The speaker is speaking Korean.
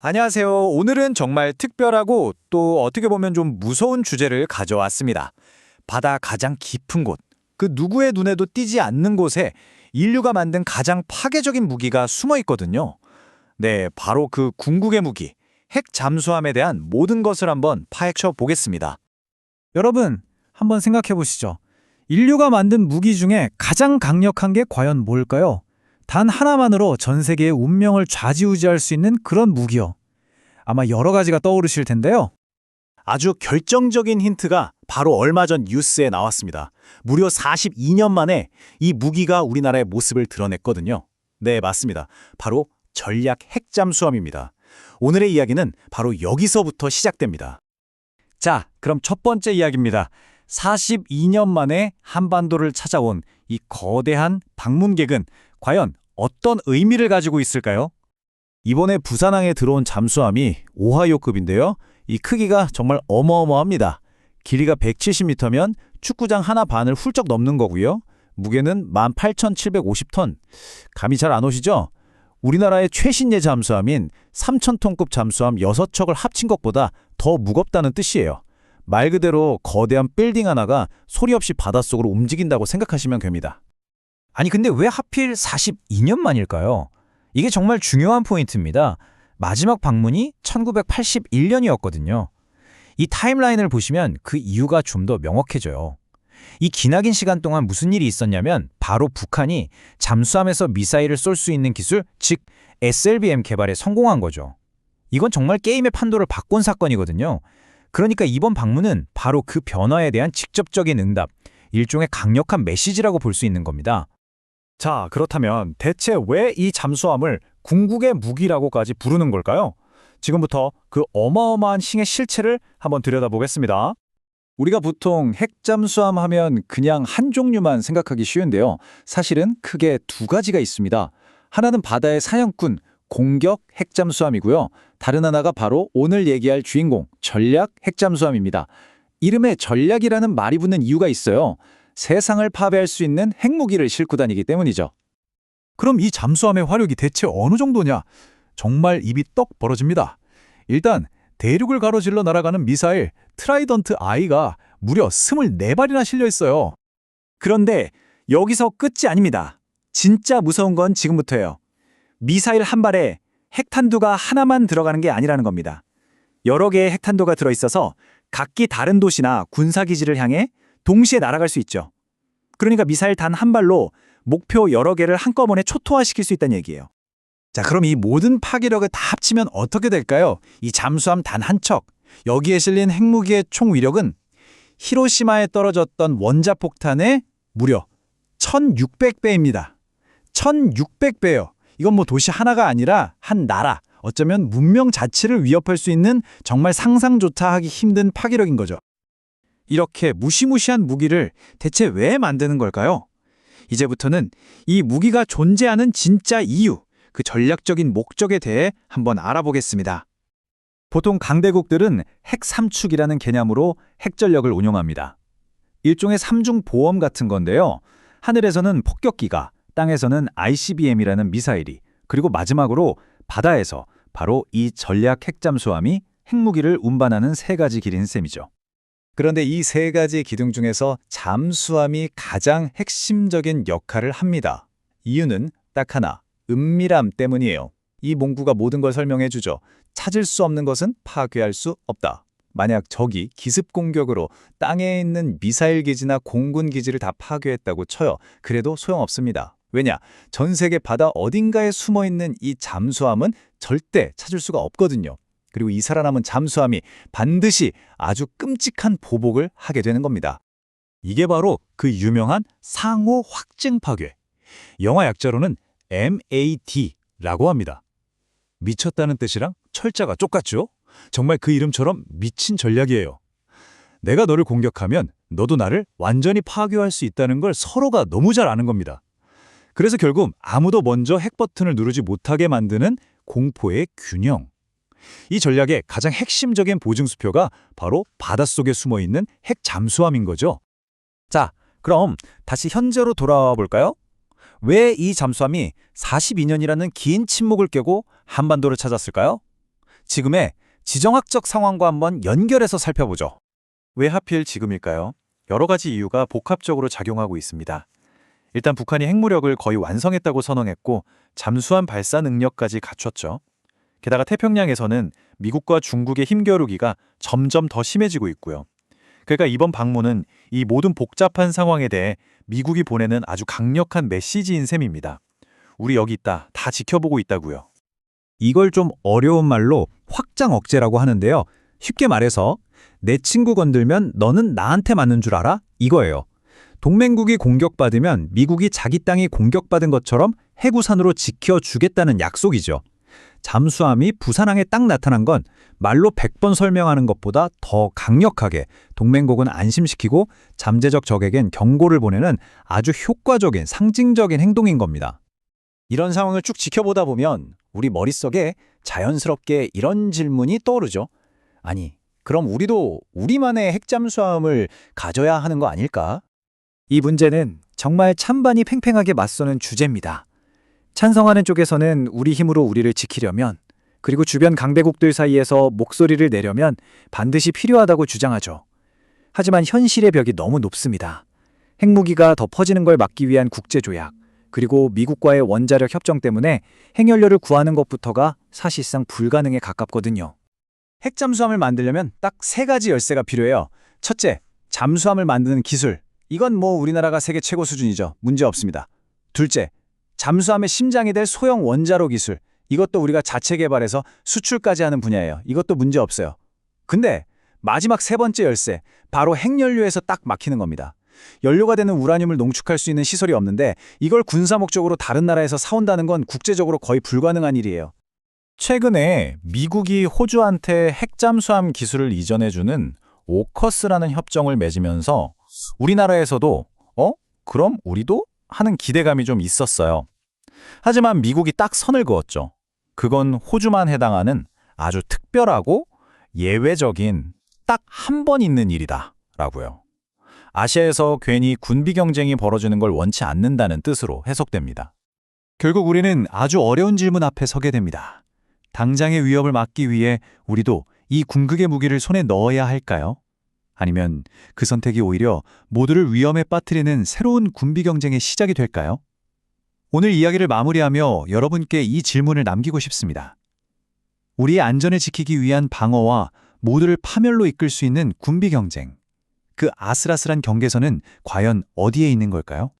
안녕하세요. 오늘은 정말 특별하고 또 어떻게 보면 좀 무서운 주제를 가져왔습니다. 바다 가장 깊은 곳, 그 누구의 눈에도 띄지 않는 곳에 인류가 만든 가장 파괴적인 무기가 숨어 있거든요. 네, 바로 그 궁극의 무기, 핵 잠수함에 대한 모든 것을 한번 파헤쳐 보겠습니다. 여러분, 한번 생각해 보시죠. 인류가 만든 무기 중에 가장 강력한 게 과연 뭘까요? 단 하나만으로 전 세계의 운명을 좌지우지할 수 있는 그런 무기요. 아마 여러 가지가 떠오르실 텐데요. 아주 결정적인 힌트가 바로 얼마 전 뉴스에 나왔습니다. 무려 42년 만에 이 무기가 우리나라의 모습을 드러냈거든요. 네, 맞습니다. 바로 전략 핵잠수함입니다. 오늘의 이야기는 바로 여기서부터 시작됩니다. 자, 그럼 첫 번째 이야기입니다. 42년 만에 한반도를 찾아온 이 거대한 방문객은 과연 어떤 의미를 가지고 있을까요? 이번에 부산항에 들어온 잠수함이 오하이오급인데요. 이 크기가 정말 어마어마합니다. 길이가 170m면 축구장 하나 반을 훌쩍 넘는 거고요. 무게는 18,750톤. 감이 잘 안 오시죠? 우리나라의 최신예 잠수함인 3,000톤급 잠수함 6척을 합친 것보다 더 무겁다는 뜻이에요. 말 그대로 거대한 빌딩 하나가 소리 없이 바닷속으로 움직인다고 생각하시면 됩니다. 아니 근데 왜 하필 42년 만일까요? 이게 정말 중요한 포인트입니다. 마지막 방문이 1981년이었거든요. 이 타임라인을 보시면 그 이유가 좀 더 명확해져요. 이 기나긴 시간 동안 무슨 일이 있었냐면 바로 북한이 잠수함에서 미사일을 쏠 수 있는 기술, 즉 SLBM 개발에 성공한 거죠. 이건 정말 게임의 판도를 바꾼 사건이거든요. 그러니까 이번 방문은 바로 그 변화에 대한 직접적인 응답, 일종의 강력한 메시지라고 볼 수 있는 겁니다. 자, 그렇다면 대체 왜 이 잠수함을 궁극의 무기라고까지 부르는 걸까요? 지금부터 그 어마어마한 힘의 실체를 한번 들여다보겠습니다. 우리가 보통 핵잠수함 하면 그냥 한 종류만 생각하기 쉬운데요. 사실은 크게 두 가지가 있습니다. 하나는 바다의 사냥꾼, 공격 핵잠수함이고요. 다른 하나가 바로 오늘 얘기할 주인공, 전략 핵잠수함입니다. 이름에 전략이라는 말이 붙는 이유가 있어요. 세상을 파괴할 수 있는 핵무기를 싣고 다니기 때문이죠. 그럼 이 잠수함의 화력이 대체 어느 정도냐? 정말 입이 떡 벌어집니다. 일단 대륙을 가로질러 날아가는 미사일 트라이던트 I가 무려 24발이나 실려 있어요. 그런데 여기서 끝이 아닙니다. 진짜 무서운 건 지금부터예요. 미사일 한 발에 핵탄두가 하나만 들어가는 게 아니라는 겁니다. 여러 개의 핵탄두가 들어있어서 각기 다른 도시나 군사기지를 향해 동시에 날아갈 수 있죠. 그러니까 미사일 단 한 발로 목표 여러 개를 한꺼번에 초토화시킬 수 있다는 얘기예요. 자, 그럼 이 모든 파괴력을 다 합치면 어떻게 될까요? 이 잠수함 단 한 척, 여기에 실린 핵무기의 총 위력은 히로시마에 떨어졌던 원자폭탄의 무려 1600배입니다. 1600배요. 이건 뭐 도시 하나가 아니라 한 나라, 어쩌면 문명 자체를 위협할 수 있는 정말 상상조차 하기 힘든 파괴력인 거죠. 이렇게 무시무시한 무기를 대체 왜 만드는 걸까요? 이제부터는 이 무기가 존재하는 진짜 이유, 그 전략적인 목적에 대해 한번 알아보겠습니다. 보통 강대국들은 핵3축이라는 개념으로 핵전력을 운용합니다. 일종의 삼중 보험 같은 건데요. 하늘에서는 폭격기가, 땅에서는 ICBM이라는 미사일이, 그리고 마지막으로 바다에서 바로 이 전략 핵잠수함이 핵무기를 운반하는 세 가지 길인 셈이죠. 그런데 이 세 가지 기둥 중에서 잠수함이 가장 핵심적인 역할을 합니다. 이유는 딱 하나, 은밀함 때문이에요. 이 문구가 모든 걸 설명해 주죠. 찾을 수 없는 것은 파괴할 수 없다. 만약 적이 기습 공격으로 땅에 있는 미사일 기지나 공군 기지를 다 파괴했다고 쳐요. 그래도 소용없습니다. 왜냐? 전 세계 바다 어딘가에 숨어 있는 이 잠수함은 절대 찾을 수가 없거든요. 그리고 이 살아남은 잠수함이 반드시 아주 끔찍한 보복을 하게 되는 겁니다. 이게 바로 그 유명한 상호 확증 파괴. 영화 약자로는 MAD라고 합니다. 미쳤다는 뜻이랑 철자가 똑같죠? 정말 그 이름처럼 미친 전략이에요. 내가 너를 공격하면 너도 나를 완전히 파괴할 수 있다는 걸 서로가 너무 잘 아는 겁니다. 그래서 결국 아무도 먼저 핵 버튼을 누르지 못하게 만드는 공포의 균형. 이 전략의 가장 핵심적인 보증수표가 바로 바닷속에 숨어있는 핵 잠수함인 거죠. 자, 그럼 다시 현재로 돌아와 볼까요? 왜 이 잠수함이 42년이라는 긴 침묵을 깨고 한반도를 찾았을까요? 지금의 지정학적 상황과 한번 연결해서 살펴보죠. 왜 하필 지금일까요? 여러 가지 이유가 복합적으로 작용하고 있습니다. 일단 북한이 핵무력을 거의 완성했다고 선언했고 잠수함 발사 능력까지 갖췄죠. 게다가 태평양에서는 미국과 중국의 힘겨루기가 점점 더 심해지고 있고요. 그러니까 이번 방문은 이 모든 복잡한 상황에 대해 미국이 보내는 아주 강력한 메시지인 셈입니다. 우리 여기 있다, 다 지켜보고 있다고요. 이걸 좀 어려운 말로 확장 억제라고 하는데요. 쉽게 말해서 내 친구 건들면 너는 나한테 맞는 줄 알아? 이거예요. 동맹국이 공격받으면 미국이 자기 땅이 공격받은 것처럼 해구산으로 지켜주겠다는 약속이죠. 잠수함이 부산항에 딱 나타난 건 말로 100번 설명하는 것보다 더 강력하게 동맹국은 안심시키고 잠재적 적에겐 경고를 보내는 아주 효과적인 상징적인 행동인 겁니다. 이런 상황을 쭉 지켜보다 보면 우리 머릿속에 자연스럽게 이런 질문이 떠오르죠. 아니, 그럼 우리도 우리만의 핵잠수함을 가져야 하는 거 아닐까? 이 문제는 정말 찬반이 팽팽하게 맞서는 주제입니다. 찬성하는 쪽에서는 우리 힘으로 우리를 지키려면, 그리고 주변 강대국들 사이에서 목소리를 내려면 반드시 필요하다고 주장하죠. 하지만 현실의 벽이 너무 높습니다. 핵무기가 더 퍼지는 걸 막기 위한 국제조약, 그리고 미국과의 원자력 협정 때문에 핵연료를 구하는 것부터가 사실상 불가능에 가깝거든요. 핵잠수함을 만들려면 딱 3가지 열쇠가 필요해요. 첫째, 잠수함을 만드는 기술. 이건 뭐 우리나라가 세계 최고 수준이죠. 문제 없습니다. 둘째, 잠수함의 심장이 될 소형 원자로 기술. 이것도 우리가 자체 개발해서 수출까지 하는 분야예요. 이것도 문제 없어요. 근데 마지막 3번째 열쇠, 바로 핵연료에서 딱 막히는 겁니다. 연료가 되는 우라늄을 농축할 수 있는 시설이 없는데 이걸 군사 목적으로 다른 나라에서 사온다는 건 국제적으로 거의 불가능한 일이에요. 최근에 미국이 호주한테 핵잠수함 기술을 이전해주는 오커스라는 협정을 맺으면서 우리나라에서도 그럼 우리도? 하는 기대감이 좀 있었어요. 하지만 미국이 딱 선을 그었죠. 그건 호주만 해당하는 아주 특별하고 예외적인 딱 한 번 있는 일이다 라고요. 아시아에서 괜히 군비 경쟁이 벌어지는 걸 원치 않는다는 뜻으로 해석됩니다. 결국 우리는 아주 어려운 질문 앞에 서게 됩니다. 당장의 위협을 막기 위해 우리도 이 궁극의 무기를 손에 넣어야 할까요? 아니면 그 선택이 오히려 모두를 위험에 빠뜨리는 새로운 군비 경쟁의 시작이 될까요? 오늘 이야기를 마무리하며 여러분께 이 질문을 남기고 싶습니다. 우리의 안전을 지키기 위한 방어와 모두를 파멸로 이끌 수 있는 군비 경쟁. 그 아슬아슬한 경계선은 과연 어디에 있는 걸까요?